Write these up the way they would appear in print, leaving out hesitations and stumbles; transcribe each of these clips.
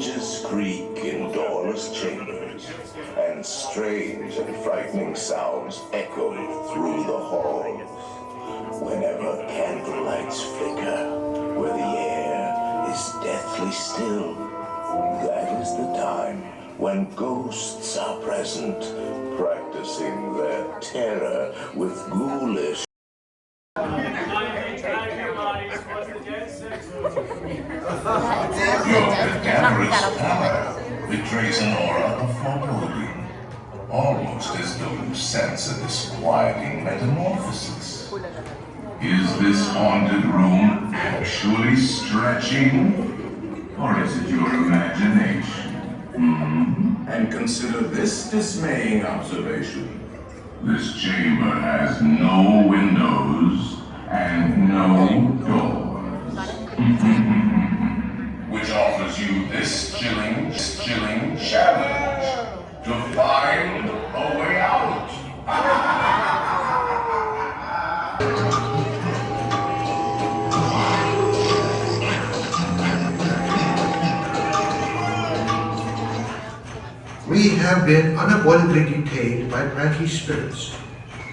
hinges creak in doorless chambers, and strange and frightening sounds echo through the halls. Whenever candlelights flicker, where the air is deathly still, that is the time when ghosts are present, practicing their terror with ghoulish. Your cadaverous pallor betrays an aura of foreboding, almost as though you sense a disquieting metamorphosis. Is this haunted room actually stretching, or is it your imagination? And consider this dismaying observation. This chamber has no windows and no doors. Which offers you this chilling challenge to find a way out. We have been unavoidably detained by pranky spirits.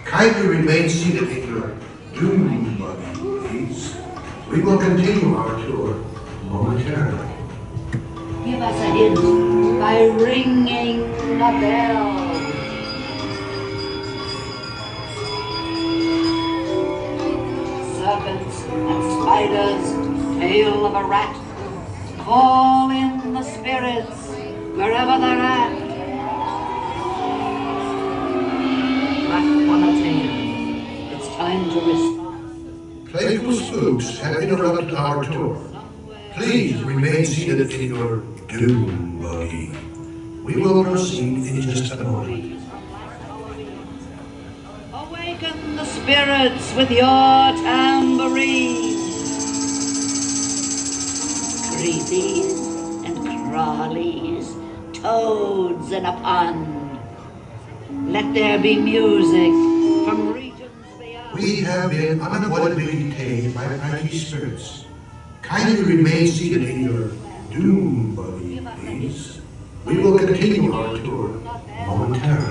Kindly remain seated in your Doom Buggy, please. We will continue our tour momentarily. Give us a hint by ringing the bell. Serpents and spiders, tail of a rat, call in the spirits wherever they're at. Crack on a tail. It's time to respond. Playful spooks have interrupted our tour. Please remain seated in your Doom Buggy. We will proceed in just a moment. Awaken the spirits with your tambourine. Creepies and crawlies, toads in a pond. Let there be music from regions beyond. We have been unavoidably detained by pranky spirits. Kindly remain seated in your Doom Buggy, please. We will continue our tour momentarily.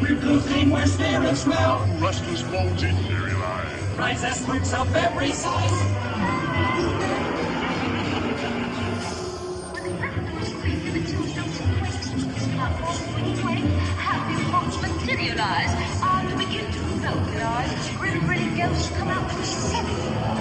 Reproofing where spirits dwell. Restless bones eat eerie lies. Rise as spooks of every size. Have you watched materialize? And begin to vocalize. Grim ghosts come out to set.